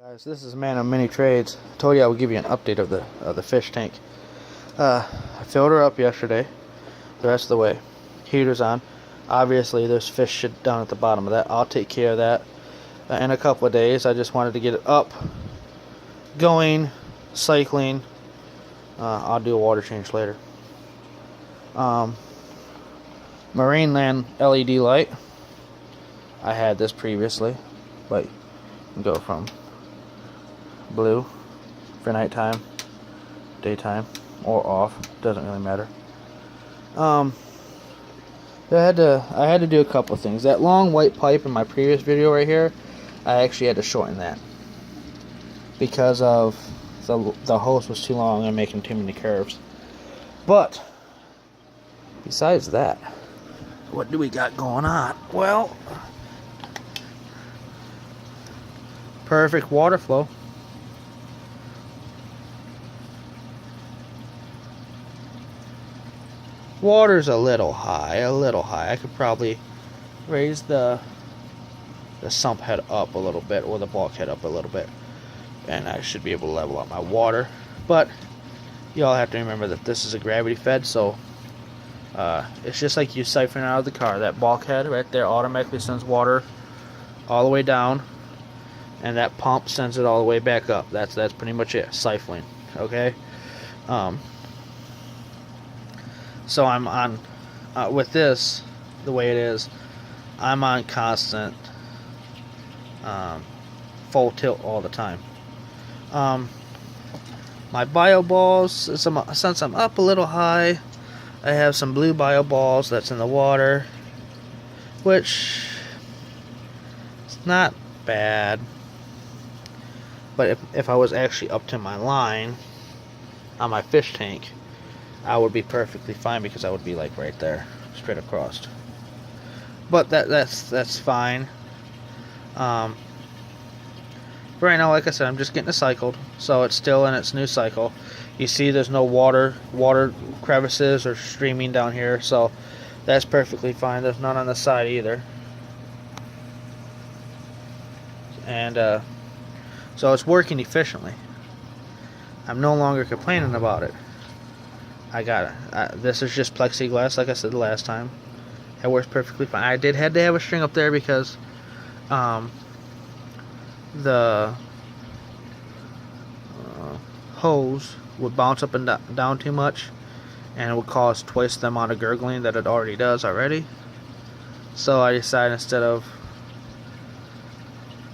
Guys, this is Man of Many Trades. I told you I would give you an update of the fish tank. I filled her up yesterday, the rest of the way. Heater's on. Obviously, there's fish shit down at the bottom of that. I'll take care of that in a couple of days. I just wanted to get it up, going, cycling. I'll do a water change later. Marineland LED light. I had this previously, but you can go from blue for nighttime, daytime, or off. Doesn't really matter. I had to do a couple of things. That long white pipe in my previous video right here, I actually had to shorten that because of the hose was too long and making too many curves. But besides that, what do we got going on? Well, perfect water flow. Water's a little high. I could probably raise the sump head up a little bit, or the bulkhead up a little bit, and I should be able to level out my water. But you all have to remember that this is a gravity fed, so it's just like you siphon out of the car. That bulkhead right there automatically sends water all the way down, and that pump sends it all the way back up. That's pretty much it. Siphoning. Okay. So I'm on, with this, the way it is, I'm on constant full tilt all the time. My bio balls, since I'm up a little high, I have some blue bio balls that's in the water, which is not bad. But if I was actually up to my line on my fish tank, I would be perfectly fine, because I would be like right there, straight across. But that's fine. Right now, like I said, I'm just getting it cycled, so it's still in its new cycle. You see, there's no water crevices or streaming down here, so that's perfectly fine. There's none on the side either, and so it's working efficiently. I'm no longer complaining about it. I got it. This is just plexiglass, like I said the last time. It works perfectly fine. I had to have a string up there because the hose would bounce up and down too much, and it would cause twice the amount of gurgling that it already does already. So I decided, instead of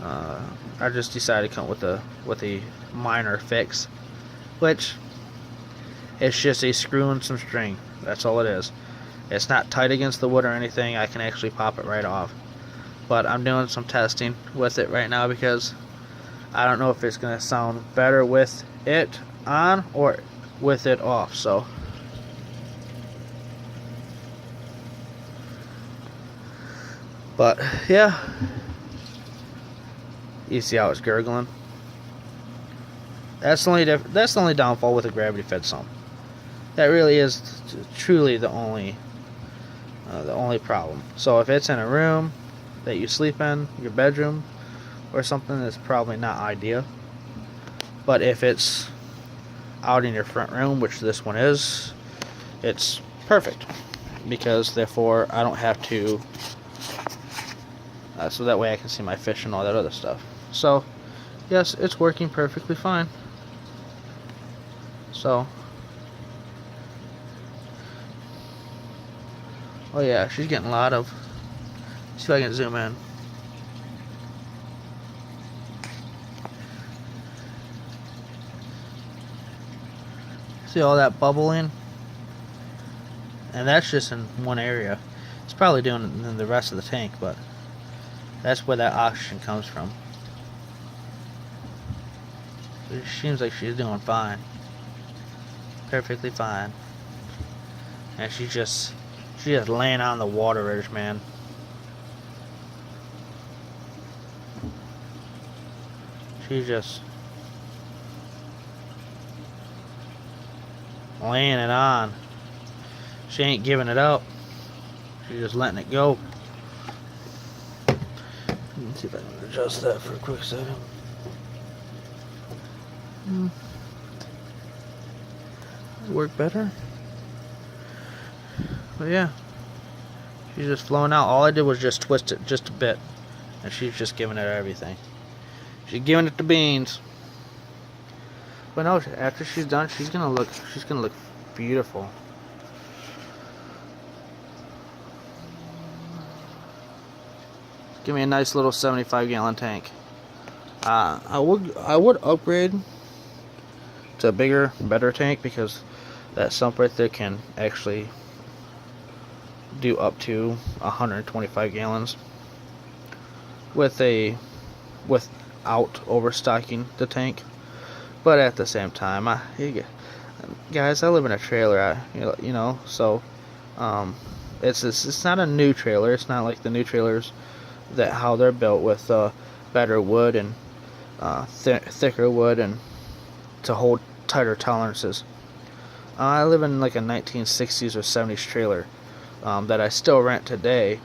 I just decided to come with a minor fix, which it's just a screw and some string. That's all it is. It's not tight against the wood or anything. I can actually pop it right off. But I'm doing some testing with it right now, because I don't know if it's going to sound better with it on or with it off. So but yeah, you see how it's gurgling. That's the only downfall with a gravity fed sump. That really is truly the only problem. So if it's in a room that you sleep in, your bedroom or something, that's probably not ideal. But if it's out in your front room, which this one is, it's perfect, because therefore I don't have to, so that way I can see my fish and all that other stuff. So yes, it's working perfectly fine. So, oh yeah, she's getting a lot of, see if I can zoom in. See all that bubbling? And that's just in one area. It's probably doing it in the rest of the tank, but that's where that oxygen comes from. It seems like she's doing fine. Perfectly fine. And she's just laying on the water edge, man. She's just laying it on. She ain't giving it up. She's just letting it go. Let's see if I can adjust that for a quick second. Work better. But yeah, she's just flowing out. All I did was just twist it just a bit, and she's just giving it everything. She's giving it the beans. But no, after she's done, she's gonna look beautiful. Give me a nice little 75-gallon tank. I would upgrade to a bigger, better tank, because that sump right there can actually do up to 125 gallons without overstocking the tank. But at the same time, guys, I live in a trailer, so it's not a new trailer. It's not like the new trailers that how they're built with better wood and thicker wood and to hold tighter tolerances. I live in like a 1960s or 70s trailer that I still rent today.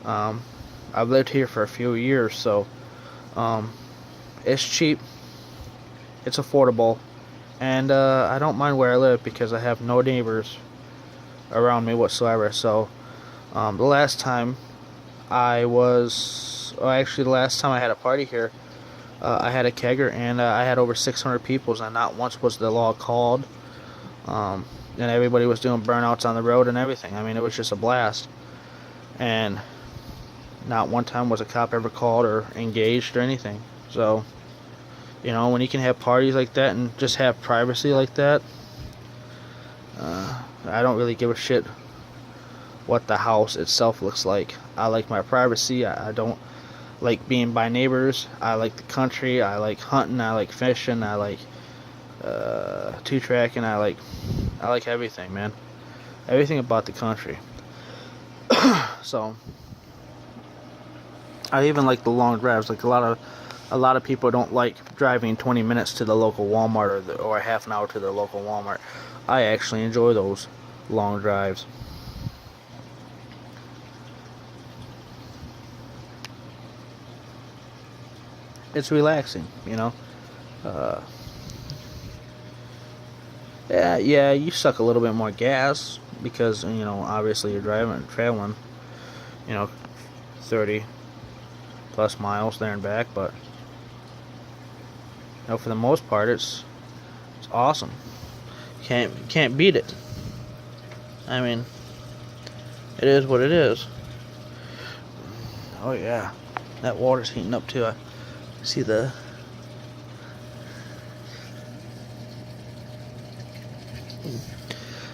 I've lived here for a few years, so it's cheap, it's affordable, and I don't mind where I live because I have no neighbors around me whatsoever. So the last time the last time I had a party here, I had a kegger, and I had over 600 people, and not once was the law called. And everybody was doing burnouts on the road and everything. I mean, it was just a blast. And not one time was a cop ever called or engaged or anything. So, when you can have parties like that and just have privacy like that, I don't really give a shit what the house itself looks like. I like my privacy. I don't like being by neighbors. I like the country. I like hunting. I like fishing. I like two-tracking. I like everything, man. Everything about the country. So I even like the long drives. Like a lot of people don't like driving 20 minutes to the local Walmart or a half an hour to the local Walmart. I actually enjoy those long drives. It's relaxing, Yeah, you suck a little bit more gas because, obviously you're traveling, 30 plus miles there and back, but, for the most part, it's awesome. Can't beat it. I mean, it is what it is. Oh yeah, that water's heating up too. I see the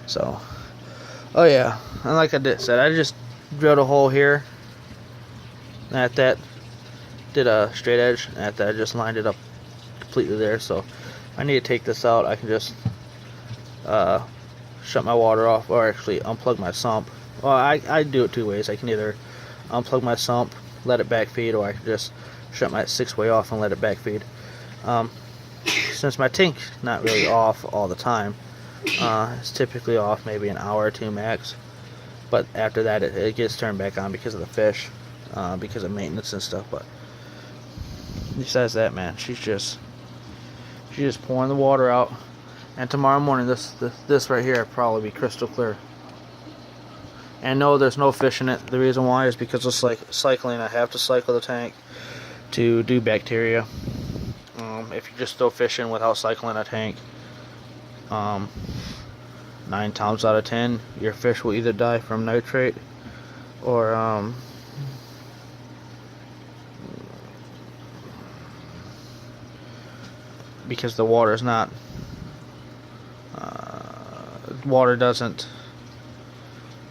So, oh yeah, and like I said, I just drilled a hole here. At that, did a straight edge. At that, I just lined it up completely there. So, I need to take this out. I can just shut my water off, or actually unplug my sump. Well, I do it two ways. I can either unplug my sump, let it backfeed, or I can just shut my 6-way off and let it backfeed. Since my tank's not really off all the time, it's typically off maybe an hour or two max, but after that it gets turned back on because of the fish, because of maintenance and stuff. But besides that, man, she's just pouring the water out, and tomorrow morning this right here will probably be crystal clear. And no, there's no fish in it. The reason why is because it's like cycling. I have to cycle the tank to do bacteria. If you just throw fish in without cycling a tank, 9 times out of 10 your fish will either die from nitrate or because the water is not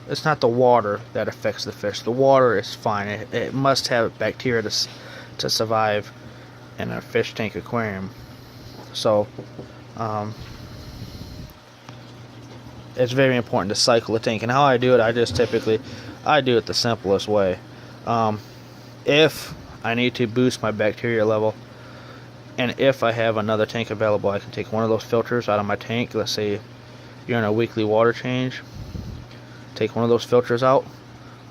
it's not the water that affects the fish. The water is fine. It must have bacteria to survive in a fish tank aquarium. So it's very important to cycle the tank. And how I do it, I do it the simplest way. If I need to boost my bacteria level, and if I have another tank available, I can take one of those filters out of my tank. Let's say you're in a weekly water change. Take one of those filters out,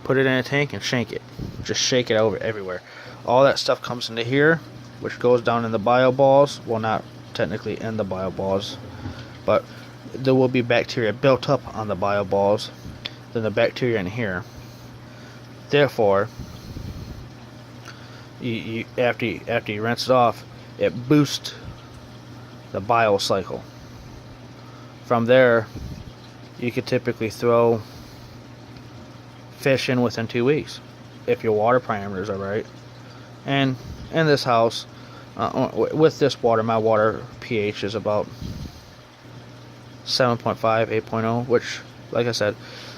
put it in a tank, and shake it. Just shake it over everywhere. All that stuff comes into here, which goes down in the bio balls. Well, not technically in the bio balls, but there will be bacteria built up on the bio balls than the bacteria in here. Therefore, after you rinse it off, it boosts the bio cycle. From there, you could typically throw fish in within 2 weeks if your water parameters are right. And in this house, with this water, my water pH is about 7.5, 8.0, which, like I said,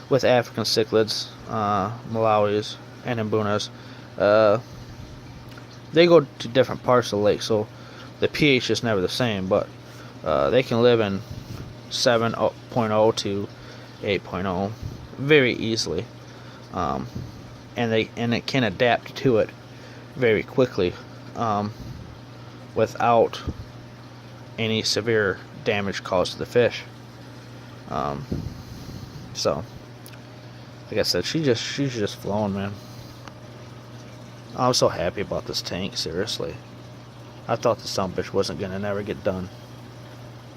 with African cichlids, Malawis, and Mbunas, they go to different parts of the lake, so the pH is never the same, but they can live in 7.0 to 8.0 very easily, and it can adapt to it very quickly, without any severe damage caused to the fish. So, like I said, she's just flowing, man. I'm so happy about this tank, seriously. I thought the sump fish wasn't gonna never get done.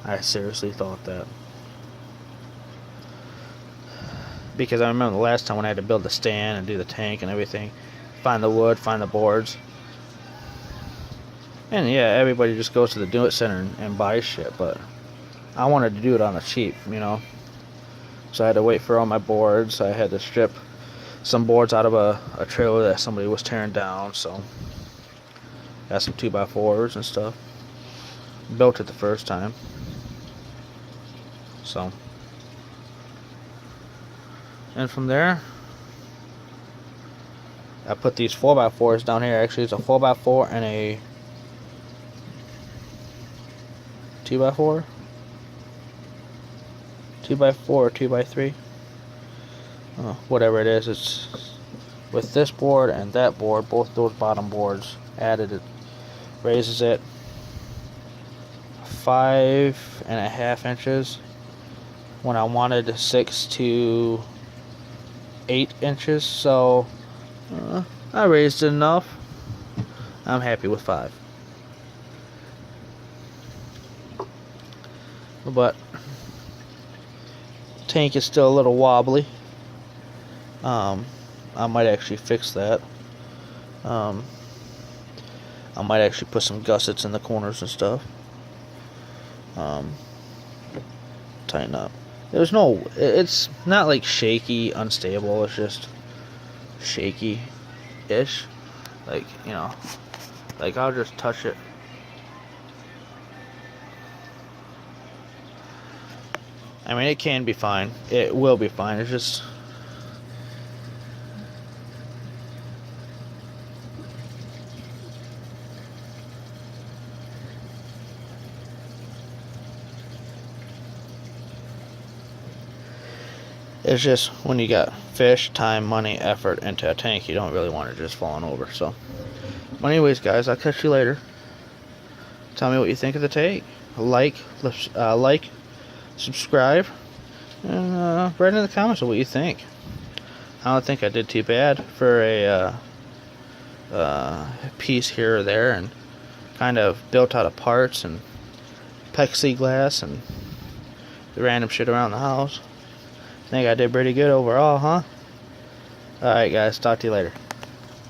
I seriously thought that. Because I remember the last time when I had to build the stand and do the tank and everything, find the wood, find the boards. And yeah, everybody just goes to the do it center and buys shit, but I wanted to do it on the cheap, you know. So I had to wait for all my boards. I had to strip some boards out of a trailer that somebody was tearing down, so got some 2x4s and stuff. Built it the first time. So, and from there, I put these 4x4s down here. Actually, it's a 4x4 and a 2x4, 2x4 or 2x3, whatever it is. It's with this board and that board, both those bottom boards added. It raises it 5.5 inches when I wanted 6 to 8 inches, so I raised it enough. I'm happy with 5. But tank is still a little wobbly. I might actually fix that. I might actually put some gussets in the corners and stuff. Tighten up. It's not like shaky, unstable. It's just shaky-ish. Like, you know, like I'll just touch it. I mean, it can be fine. It will be fine. It's just when you got fish, time, money, effort into a tank, you don't really want it just falling over. So, but anyways, guys, I'll catch you later. Tell me what you think of the tank. Like, subscribe, and write in the comments what you think. I don't think I did too bad for a piece here or there, and kind of built out of parts and plexiglass and the random shit around the house. I think I did pretty good overall, huh? Alright guys, talk to you later.